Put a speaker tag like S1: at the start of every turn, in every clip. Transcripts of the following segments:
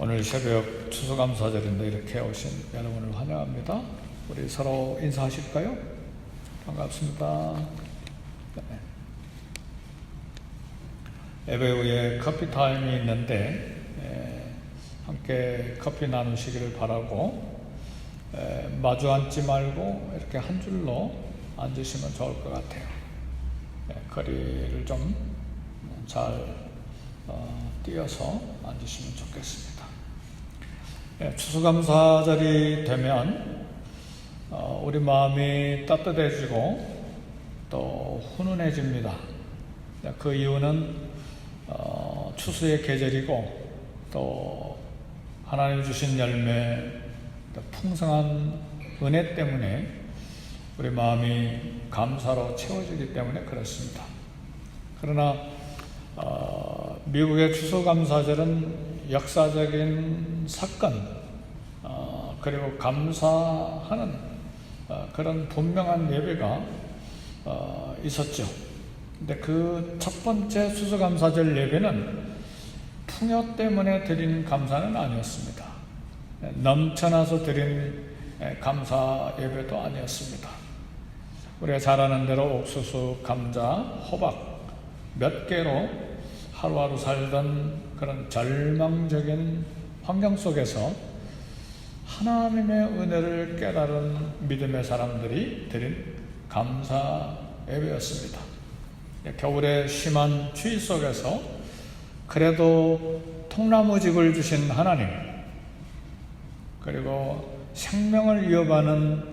S1: 오늘 새벽 추수감사절인데 이렇게 오신 여러분을 환영합니다. 우리 서로 인사하실까요? 반갑습니다. 네. 예배 후에 커피 타임이 있는데 함께 커피 나누시기를 바라고 마주 앉지 말고 이렇게 한 줄로 앉으시면 좋을 것 같아요. 거리를 좀 잘 띄어서 앉으시면 좋겠습니다. 추수감사절이 되면 우리 마음이 따뜻해지고 또 훈훈해집니다. 그 이유는 추수의 계절이고 또 하나님 주신 열매, 풍성한 은혜 때문에 우리 마음이 감사로 채워지기 때문에 그렇습니다. 그러나 미국의 추수감사절은 역사적인 사건 그리고 감사하는 그런 분명한 예배가 있었죠. 근데 그 첫 번째 추수감사절 예배는 풍요 때문에 드린 감사는 아니었습니다. 넘쳐나서 드린 감사 예배도 아니었습니다. 우리가 잘 아는 대로 옥수수, 감자, 호박 몇 개로 하루하루 살던 그런 절망적인 환경 속에서 하나님의 은혜를 깨달은 믿음의 사람들이 드린 감사 예배였습니다. 겨울의 심한 추위 속에서 그래도 통나무집을 주신 하나님, 그리고 생명을 이어가는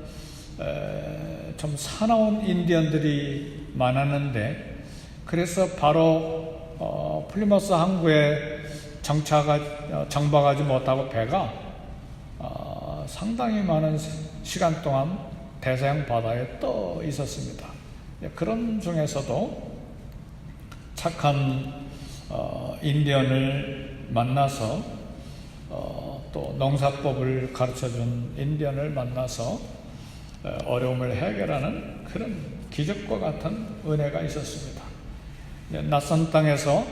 S1: 좀 사나운 인디언들이 많았는데, 그래서 바로 플리머스 항구에 정박하지 못하고 배가 상당히 많은 시간 동안 대서양 바다에 떠 있었습니다. 그런 중에서도 착한 인디언을 만나서 또 농사법을 가르쳐준 인디언을 만나서 어려움을 해결하는 그런 기적과 같은 은혜가 있었습니다. 낯선 땅에서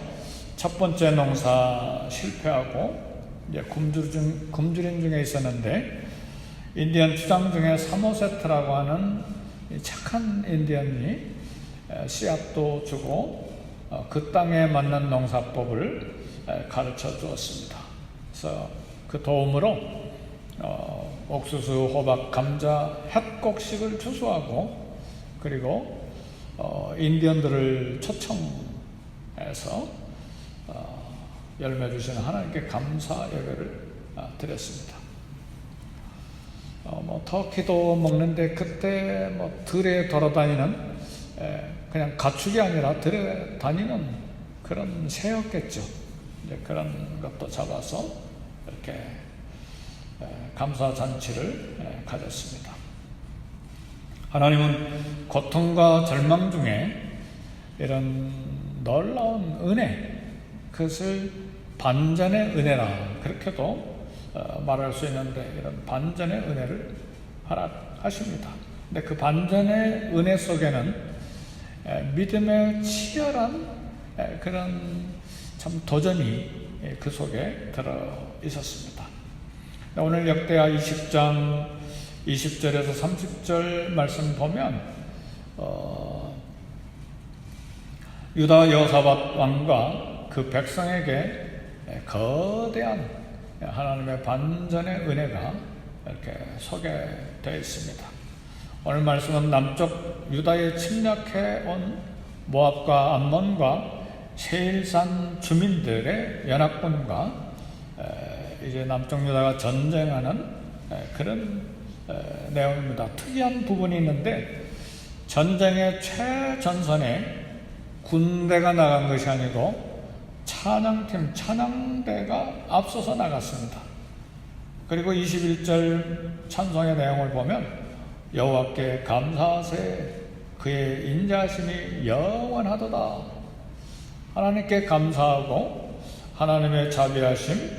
S1: 첫 번째 농사 실패하고 이제 굶주린 중에 있었는데, 인디언 주장 중에 사모세트라고 하는 착한 인디언이 씨앗도 주고 그 땅에 맞는 농사법을 가르쳐 주었습니다. 그래서 그 도움으로 옥수수, 호박, 감자, 햇곡식을 추수하고, 그리고 인디언들을 초청해서 열매 주시는 하나님께 감사 예배를 드렸습니다. 터키도 먹는데 그때 들에 돌아다니는 그냥 가축이 아니라 들에 다니는 그런 새였겠죠. 이제 그런 것도 잡아서 이렇게 감사 잔치를 가졌습니다. 하나님은 고통과 절망 중에 이런 놀라운 은혜, 그것을 반전의 은혜라 그렇게도 말할 수 있는데, 이런 반전의 은혜를 허락하십니다. 근데 그 반전의 은혜 속에는 믿음의 치열한 그런 참 도전이 그 속에 들어 있었습니다. 오늘 역대하 20장 20절에서 30절 말씀 보면 유다 여호사밧 왕과 그 백성에게 거대한 하나님의 반전의 은혜가 이렇게 소개되어 있습니다. 오늘 말씀은 남쪽 유다에 침략해 온 모압과 암몬과 세일산 주민들의 연합군과 이제 남쪽 유다가 전쟁하는 그런 내용입니다. 특이한 부분이 있는데, 전쟁의 최전선에 군대가 나간 것이 아니고 찬양대가 앞서서 나갔습니다. 그리고 21절 찬송의 내용을 보면 여호와께 감사하세, 그의 인자하심이 영원하도다. 하나님께 감사하고 하나님의 자비하심,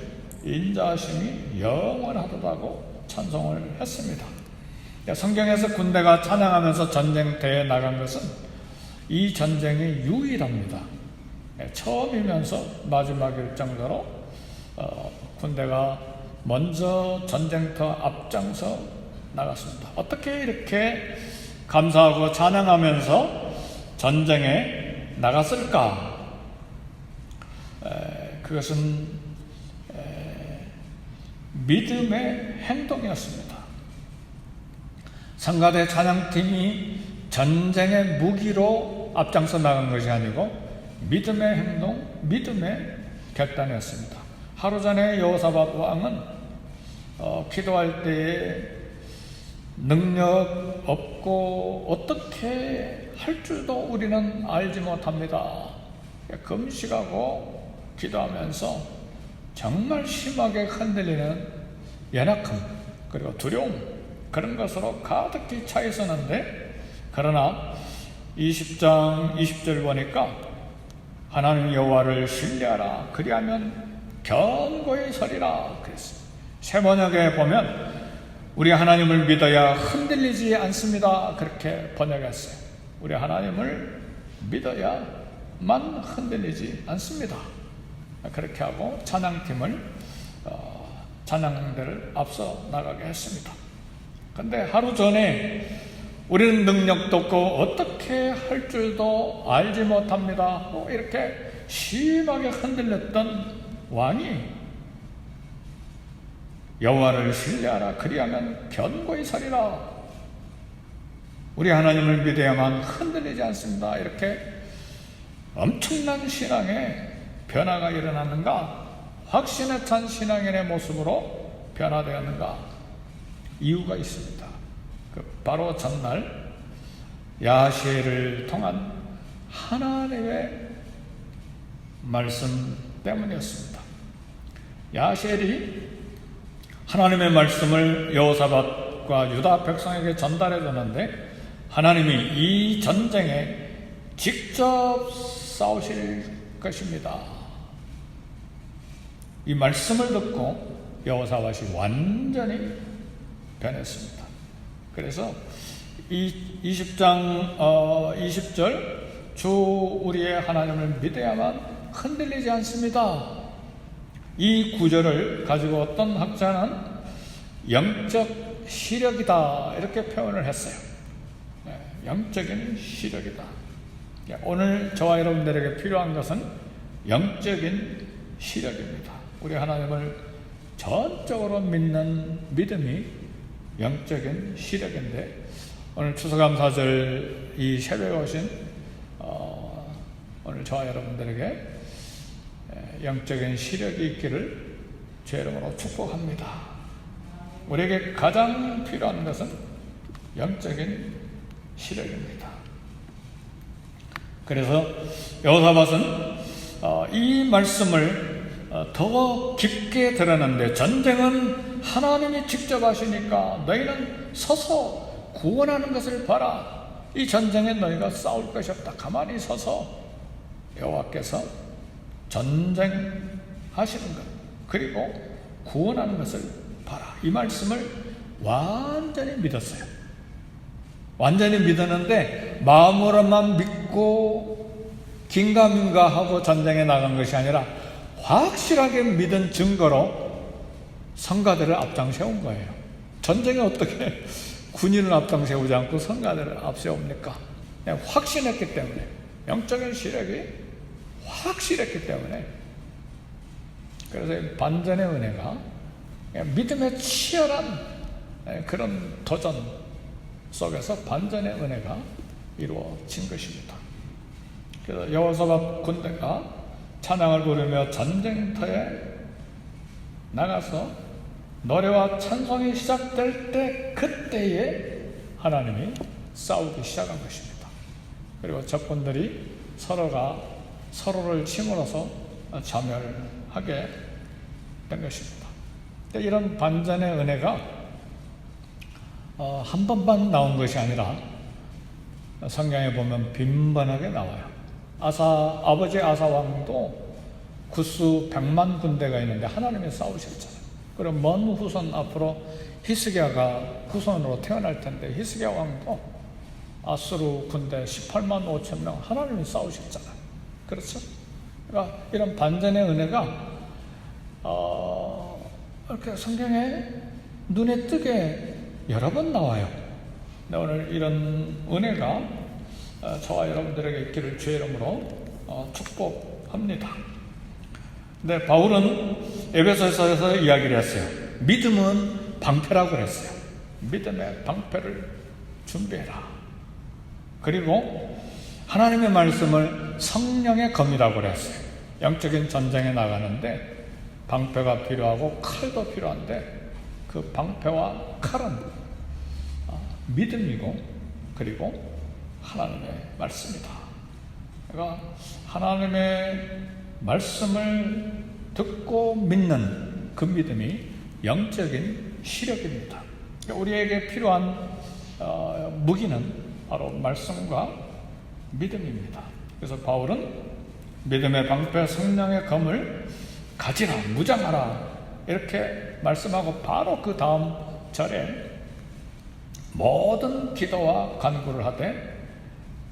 S1: 인자하심이 영원하도다고 찬송을 했습니다. 성경에서 군대가 찬양하면서 전쟁터에 나간 것은 이 전쟁이 유일합니다. 처음이면서 마지막일 정도로 군대가 먼저 전쟁터 앞장서 나갔습니다. 어떻게 이렇게 감사하고 찬양하면서 전쟁에 나갔을까? 그것은 믿음의 행동이었습니다. 성가대 찬양팀이 전쟁의 무기로 앞장서 나간 것이 아니고 믿음의 행동, 믿음의 결단이었습니다. 하루 전에 여호사밧 왕은 기도할 때에 능력 없고 어떻게 할 줄도 우리는 알지 못합니다. 금식하고 기도하면서 정말 심하게 흔들리는 연약함 그리고 두려움 그런 것으로 가득히 차 있었는데, 그러나 20장 20절 보니까 하나님 여호와를 신뢰하라 그리하면 견고히 서리라 그랬습니다. 세번역에 보면 우리 하나님을 믿어야 흔들리지 않습니다 그렇게 번역했어요. 우리 하나님을 믿어야만 흔들리지 않습니다. 그렇게 하고 찬양팀을 찬양대를 앞서 나가게 했습니다. 그런데 하루 전에 우리는 능력도 없고 어떻게 할 줄도 알지 못합니다 이렇게 심하게 흔들렸던 왕이 여호와를 신뢰하라 그리하면 견고히 서리라, 우리 하나님을 믿어야만 흔들리지 않습니다 이렇게 엄청난 신앙의 변화가 일어났는가? 확신에 찬 신앙인의 모습으로 변화되었는가? 이유가 있습니다. 바로 전날 야시엘을 통한 하나님의 말씀 때문이었습니다. 야시엘이 하나님의 말씀을 여호사밧과 유다 백성에게 전달해 줬는데, 하나님이 이 전쟁에 직접 싸우실 것입니다. 이 말씀을 듣고 여호사밧이 완전히 변했습니다. 그래서 이 20장 20절 주 우리의 하나님을 믿어야만 흔들리지 않습니다. 이 구절을 가지고 어떤 학자는 영적 시력이다 이렇게 표현을 했어요. 영적인 시력이다. 오늘 저와 여러분들에게 필요한 것은 영적인 시력입니다. 우리 하나님을 전적으로 믿는 믿음이 영적인 시력인데, 오늘 추수감사절 이 새벽에 오신 오늘 저와 여러분들에게 영적인 시력이 있기를 주 이름으로 축복합니다. 우리에게 가장 필요한 것은 영적인 시력입니다. 그래서 여호사밧은 이 말씀을 더 깊게 들었는데, 전쟁은 하나님이 직접 하시니까 너희는 서서 구원하는 것을 봐라. 이 전쟁에 너희가 싸울 것이 없다. 가만히 서서 여호와께서 전쟁하시는 것 그리고 구원하는 것을 봐라. 이 말씀을 완전히 믿었어요. 완전히 믿었는데 마음으로만 믿고 긴가민가 하고 전쟁에 나간 것이 아니라 확실하게 믿은 증거로 성가대를 앞장세운 거예요. 전쟁에 어떻게 군인을 앞장세우지 않고 성가대를 앞세웁니까? 그냥 확신했기 때문에, 영적인 시력이 확실했기 때문에. 그래서 반전의 은혜가 믿음의 치열한 그런 도전 속에서 반전의 은혜가 이루어진 것입니다. 그래서 여호사밧 군대가 찬양을 부르며 전쟁터에 나가서 노래와 찬송이 시작될 때, 그때에 하나님이 싸우기 시작한 것입니다. 그리고 적군들이 서로가 서로를 침으로써 자멸하게 된 것입니다. 이런 반전의 은혜가 한 번만 나온 것이 아니라 성경에 보면 빈번하게 나와요. 아버지 아사 왕도 구수 100만 군대가 있는데 하나님이 싸우셨잖아요. 그리고 먼 후손 앞으로 히스기야가 후손으로 태어날 텐데, 히스기야 왕도 아수르 군대 18만 5천 명 하나님이 싸우셨잖아요. 그렇죠? 그러니까 이런 반전의 은혜가 이렇게 성경에 눈에 띄게 여러 번 나와요. 근데 오늘 이런 은혜가 저와 여러분들에게 있기를 주의 이름으로 축복합니다. 근데 바울은 에베소서에서 이야기를 했어요. 믿음은 방패라고 그랬어요. 믿음의 방패를 준비해라. 그리고 하나님의 말씀을 성령의 검이라고 그랬어요. 영적인 전쟁에 나가는데 방패가 필요하고 칼도 필요한데 그 방패와 칼은 믿음이고 그리고 하나님의 말씀이다. 그러니까 하나님의 말씀을 듣고 믿는 그 믿음이 영적인 시력입니다. 우리에게 필요한 무기는 바로 말씀과 믿음입니다. 그래서 바울은 믿음의 방패 성령의 검을 가지라, 무장하라 이렇게 말씀하고 바로 그 다음 절에 모든 기도와 간구를 하되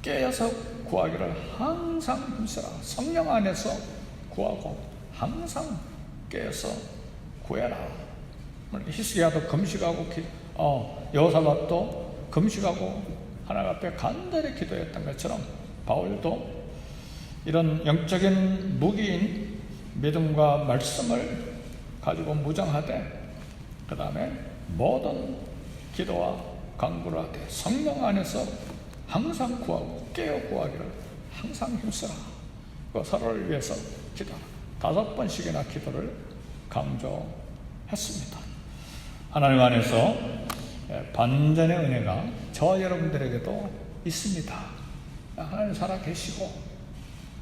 S1: 깨어서 구하기를 항상 힘쓰라. 성령 안에서 구하고 항상 깨어서 구해라. 히스기야도 금식하고 여호사밧도 금식하고 하나님 앞에 간절히 기도했던 것처럼 바울도 이런 영적인 무기인 믿음과 말씀을 가지고 무장하되 그 다음에 모든 기도와 간구를 하되 성령 안에서 항상 구하고 깨어 구하기를 항상 힘쓰라. 서로를 위해서 기도하라. 5번씩이나 기도를 강조했습니다. 하나님 안에서 반전의 은혜가 저와 여러분들에게도 있습니다. 하나님 살아계시고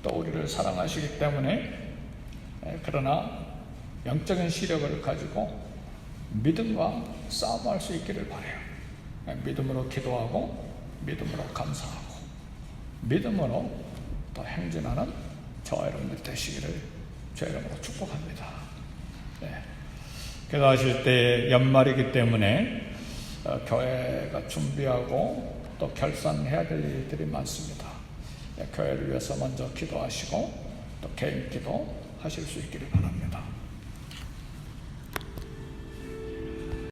S1: 또 우리를 사랑하시기 때문에 그러나 영적인 시력을 가지고 믿음과 싸움할 수 있기를 바라요. 믿음으로 기도하고 믿음으로 감사하고 믿음으로 또 행진하는 저와 여러분들 되시기를 주의 이름으로 축복합니다. 기도하실 때 연말이기 때문에 교회가 준비하고 또 결산해야 될 일들이 많습니다. 교회를 위해서 먼저 기도하시고 또 개인 기도 하실 수 있기를 바랍니다.